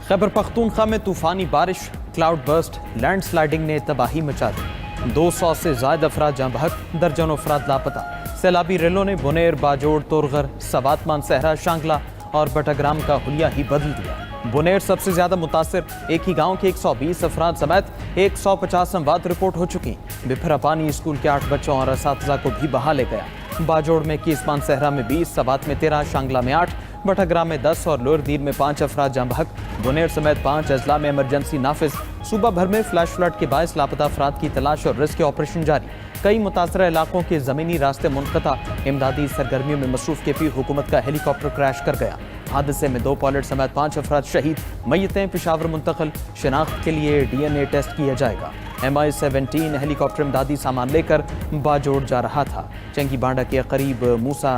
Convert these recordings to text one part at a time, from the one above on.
खैबर पख्तूनख्वा में तूफानी बारिश, क्लाउड बर्स्ट, लैंडस्लाइडिंग ने तबाही मचा दी। 200 से ज्यादा अफराद जहाँ बहक, दर्जनों अफराद लापता। सैलाबी रेलों ने बुनेर, बाजोड़, तोरगर, सवातमान, सहरा, शांगला और बटाग्राम का हुलिया ही बदल दिया। बुनेर सबसे ज्यादा मुतासिर, एक ही गांव के 120 अफराद समेत 150 अमवात रिपोर्ट हो चुकी। बिफरा पानी स्कूल के 8 बच्चों और असातिज़ा को भी बहा ले गया। बाजोड़ में 21, मानसहरा में 20, सवात में 13, शांगला में 8, बटाग्राम में 10 और लोअर दीर में 5 अफराद जहाँ बहक। बुनेर समेत 5 अजला में इमरजेंसी नाफिज। सूबा भर में फ्लैश फ्लड के बायस लापता अफराद की तलाश और रेस्क्यू ऑपरेशन जारी। कई मुतासरा इलाकों के ज़मीनी रास्ते मुनक़ता। इमदादी सरगर्मियों में मसरूफ के पी हुकूमत का हेलीकॉप्टर क्रैश कर गया। हादसे में 2 पायलट समेत 5 अफराद शहीद। मय्यतें पेशावर मुंतकिल, शिनाख्त के लिए DNA टेस्ट किया जाएगा। MI-17 हेलीकॉप्टर इमदादी सामान लेकर बाजोड़ जा रहा था। चंगी बांडा के करीब मूसा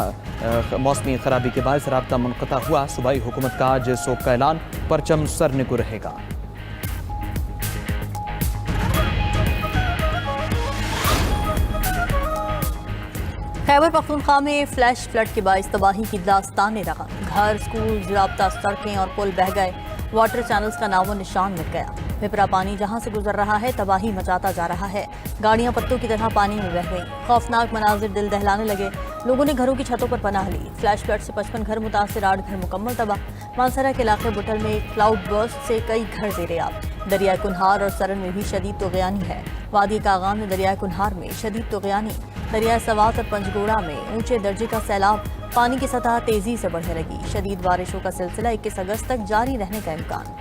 मौसमी खराबी के बायस राब्ता मुनक़ता हुआ। सूबाई हुकूमत का आज सोग का ऐलान, परचम सर निगु रहेगा। खैबर पख्तूनख्वा में फ्लैश फ्लड के बायस तबाही की दास्तान रहा। घर, स्कूल, ज़ाब्ता सड़कें और पुल बह गए। वाटर चैनल्स का नामो निशान मिट गया। पिपरा पानी जहां से गुजर रहा है तबाही मचाता जा रहा है। गाड़ियां पत्तों की तरह पानी में बह गईं। खौफनाक मनाजिर दिल दहलाने लगे। लोगों ने घरों की छतों पर पनाह ली। फ्लैश फ्लड से 55 घर मुतासिर, 8 घर मुकम्मल तबाह। मानसरा के इलाके बुटल में क्लाउड बर्स्ट से कई घर ज़ेर-ए-आब। दरिया कुन्हार और सरन में भी शदीद तोग़यानी है। वादी कागान में दरिया कुन्हार में शदीद तोग़यानी। दरिया सवात और पंजगोड़ा में ऊंचे दर्जे का सैलाब। पानी की सतह तेजी से बढ़ने लगी। शदीद बारिशों का सिलसिला 21 अगस्त तक जारी रहने का इम्कान।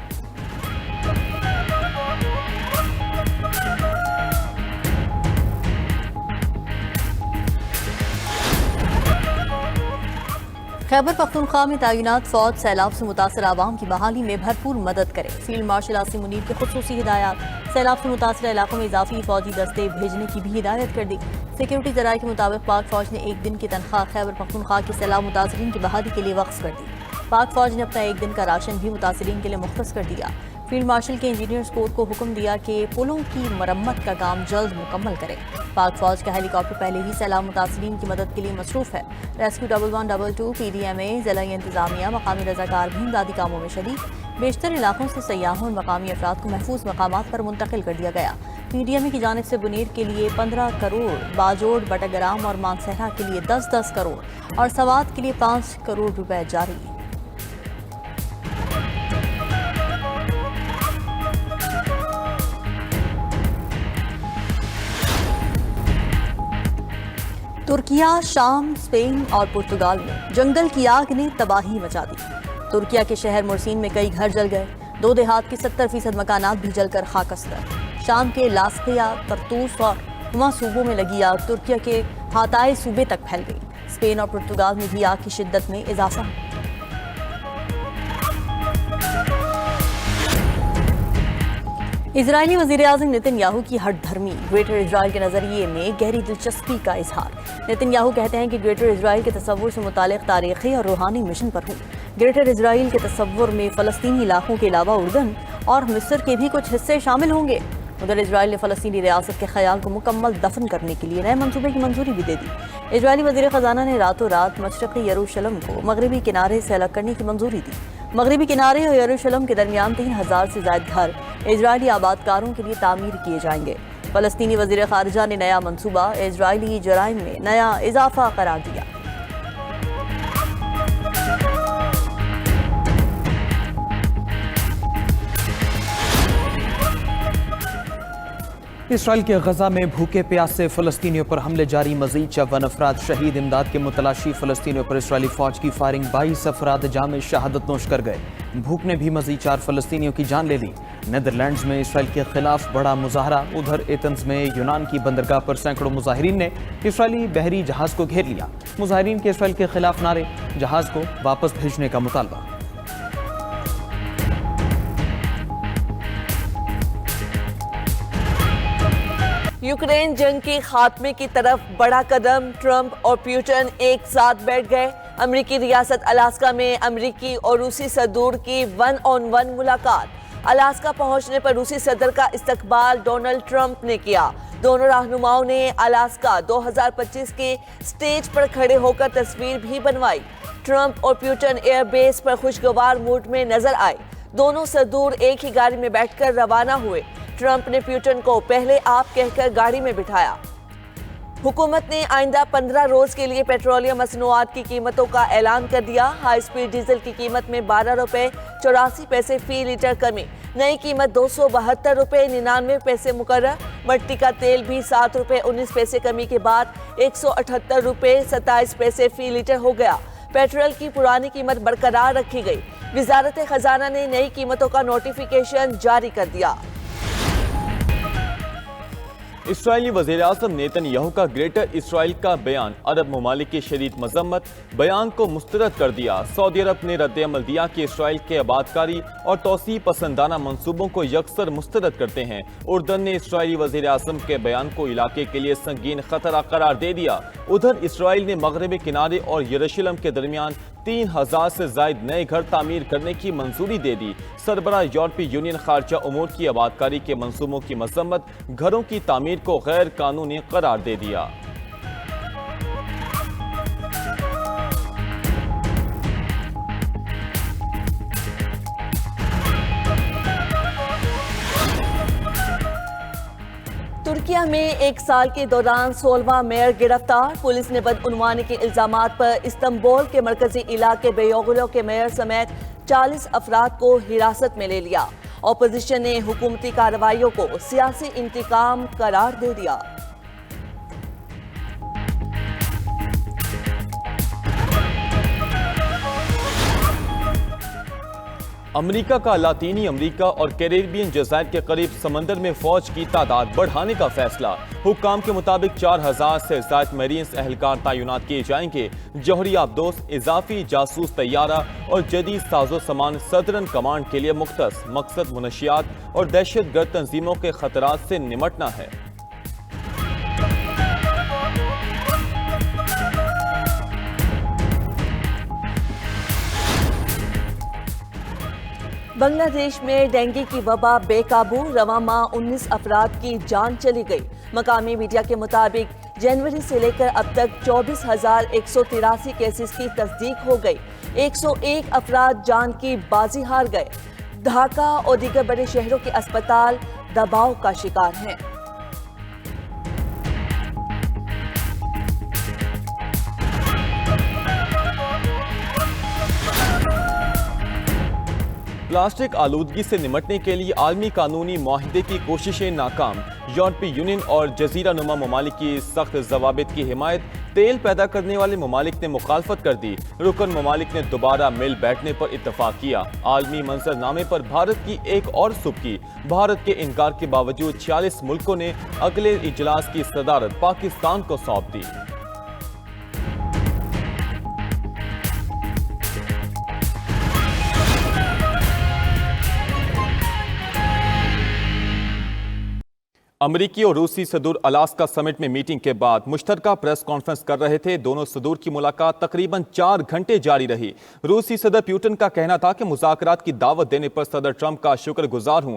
खैबर पख्तूनख्वा में तैनात फौज सैलाब से मुतासर आवाम की बहाली में भरपूर मदद करे। फील्ड मार्शल आसिम मुनीर की खुसूसी हिदायत। सैलाब से मुतासर इलाकों में इजाफी फौजी दस्ते भेजने की भी हिदायत कर दी। सिक्योरिटी जराये के मुताबिक पाक फौज ने 1 दिन की तनख्वाह खैबर पख्तूनख्वा के सैलाब मुतासरीन की बहाली के लिए वक्फ कर दी। पाक फौज ने अपना 1 दिन का राशन भी मुतासरीन के लिए मुख्तस कर दिया। फील्ड मार्शल के इंजीनियर्स कोर को हुक्म दिया कि पुलों की मरम्मत का काम जल्द मुकम्मल करें। पाक फौज का हेलीकॉप्टर पहले ही सैलाब मुतासरीन की मदद के लिए मसरूफ है। रेस्क्यू 1122, PDMA, ज़िला इंतजामिया, मकामी रज़ाकार भी इमदादी कामों में शरीक। बेशतर इलाकों से सयाहों और मकामी अफराद को महफूज मकामात पर मुंतकिल कर दिया गया। PDMA की जानिब से बुनेर के लिए 15 करोड़, बाजोड़, बटाग्राम और मानसहरा के लिए 10-10 करोड़ और सवात के लिए 5 करोड़ रुपए जारी। तुर्किया, शाम, स्पेन और पुर्तगाल में जंगल की आग ने तबाही मचा दी। तुर्किया के शहर मुर्सीन में कई घर जल गए। 2 देहात के 70% मकानात भी जलकर खाकस्तर। शाम के लास्किया, तरतूस और हुमा सूबों में लगी आग तुर्किया के हाताए सूबे तक फैल गई। स्पेन और पुर्तगाल में भी आग की शिद्दत में इजाफा। इजरायली वज़ीर-ए-आज़म नेतन्याहू की हठधर्मी। ग्रेटर इजराइल के नज़रिए में गहरी दिलचस्पी का इजहार। नेतन्याहू कहते हैं कि ग्रेटर इजराइल के तसव्वुर से मुतालिक तारीख़ी और रूहानी मिशन पर हूँ। ग्रेटर इजराइल के तसव्वुर में फ़लस्तीनी इलाकों के अलावा उर्दन और मिस्र के भी कुछ हिस्से शामिल होंगे। उधर इजराइल ने फ़लस्तीनी रियासत के ख्याल को मुकम्मल दफन करने के लिए नए मनसूबे की मंजूरी भी दे दी। इजरायली वज़ीर ख़ज़ाना ने रातों रात मशरक़ी यरूशलम को मगरबी किनारे से अलग करने की मंजूरी दी। मगरबी किनारे और यरूशलम के दरमियान 3000 से ज़ायद घर इजरायली आबादकारों के लिए तामीर किए जाएंगे। फ़लस्तीनी वज़ीर ख़ारिजा ने नया मनसूबा इजरायली जराइम में नया इजाफा करार दिया। इसराइल के गजा में भूखे प्यासे फ़लस्तीनियों पर हमले जारी। मज़ीद 54 अफराद शहीद। इमदाद के मुतलाशी फ़लस्तीनियों पर इसराइली फ़ौज की फायरिंग। 22 अफराद जाम शहादत नोश कर गए। भूख ने भी मज़ीद 4 फ़लस्तीनियों की जान ले ली। नीदरलैंड्स में इसराइल के खिलाफ बड़ा मुजाहरा। उधर एथेंस में यूनान की बंदरगाह पर सैकड़ों मुजाहिरीन ने इसराइली बहरी जहाज़ को घेर लिया। मुजाहिरीन के इसराइल के खिलाफ नारे, जहाज़ को वापस भेजने का मुतालबा। यूक्रेन जंग के खात्मे की तरफ बड़ा कदम। ट्रंप और पुतिन एक साथ बैठ गए। अमेरिकी रियासत अलास्का में अमेरिकी और रूसी सदूर की 1-on-1 मुलाकात। अलास्का पहुंचने पर रूसी सदर का इस्तकबाल डोनाल्ड ट्रंप ने किया। दोनों रहनुमाओं ने अलास्का 2025 के स्टेज पर खड़े होकर तस्वीर भी बनवाई। ट्रंप और पुतिन एयरबेस पर खुशगवार मूड में नजर आए। दोनों सदूर एक ही गाड़ी में बैठकर रवाना हुए। ट्रंप ने पुतिन को पहले आप कहकर गाड़ी में बिठाया। हुकूमत ने आइंदा 15 रोज के लिए पेट्रोलियम मसनूआत की कीमतों का ऐलान कर दिया। हाई स्पीड डीजल की कीमत में 12 रुपए 84 पैसे फी लीटर कमी, नई कीमत 272 रुपए 99 पैसे मुकर्रर। मट्टी का तेल भी 7 रुपए 19 पैसे कमी के बाद 178 रुपए 27 पैसे फी लीटर हो गया। पेट्रोल की पुरानी कीमत बरकरार रखी गई। वजारत खजाना ने नई कीमतों का नोटिफिकेशन जारी कर दिया। इसराइली वज़ीर-ए-आज़म नेतन्याहू का ग्रेटर इसराइल का बयान, अरब ममालिक की शदीद मजम्मत, बयान को मुस्तरद कर दिया। सऊदी अरब ने रद्द-ए-अमल दिया कि इसराइल के आबादकारी और तोसी पसंदाना मंसूबों को यकसर मुस्तरद करते हैं। उर्दन ने इसराइली वज़ीर-ए-आज़म के बयान को इलाके के लिए संगीन खतरा करार दे दिया। उधर इसराइल ने मगरबी किनारे और यरूशलेम के दरमियान 3000 से जायद नए घर तामीर करने की मंजूरी दे दी। सरबराह यूरोपीय यूनियन खारजा उमूर की आबादकारी के मंसूबों की मजम्मत, घरों की तामीर को गैर कानूनी करार दे दिया। तुर्किया में एक साल के दौरान 16वां मेयर गिरफ्तार। पुलिस ने बदउनवानी के इल्जामात पर इस्तांबुल के मरकजी इलाके बेयोगलो के मेयर समेत 40 अफराद को हिरासत में ले लिया। अपोजिशन ने हुकूमती कार्रवाइयों को सियासी इंतकाम करार दे दिया। अमेरिका का लातीनी अमेरिका और कैरेबियन जज़ायर के करीब समंदर में फौज की तादाद बढ़ाने का फैसला। हुक्काम के मुताबिक 4000 से ज़ायद मरीन्स एहलकार तैनात किए जाएंगे। जौहरी आबदोस, इजाफी जासूस तैयारा और जदीद साजो सामान सदरन कमांड के लिए मुख्तस। मकसद मुनशियात और दहशतगर्द तंजीमों के खतरात से निमटना है। बांग्लादेश में डेंगू की वबा बेकाबू, रवां माह 19 अफराद की जान चली गई। मकामी मीडिया के मुताबिक जनवरी से लेकर अब तक 24,183 केसेस की तस्दीक हो गई। 101 अफराद जान की बाजी हार गए। ढाका और दीगर बड़े शहरों के अस्पताल दबाव का शिकार हैं। प्लास्टिक आलूदगी से निमटने के लिए आलमी कानूनी मुआहदे की कोशिशें नाकाम। यूरोपीय यूनियन और जजीरा नुमा ममालिक की सख्त जवाबित की हिमायत। तेल पैदा करने वाले ममालिक ने मुखालफत कर दी। रुकन ममालिक ने दोबारा मिल बैठने पर इत्तफाक किया। आलमी मंजरनामे पर भारत की एक और सुबकी। भारत के इनकार के बावजूद 46 मुल्कों ने अगले इजलास की सदारत पाकिस्तान को सौंप दी। अमरीकी और रूसी सदूर अलास्का समिट में मीटिंग के बाद मुश्तरका प्रेस कॉन्फ्रेंस कर रहे थे। दोनों सदूर की मुलाकात तकरीबन 4 घंटे जारी रही। रूसी सदर पुतिन का कहना था कि मुज़ाकरात की दावत देने पर सदर ट्रंप का शुक्रगुजार हूं।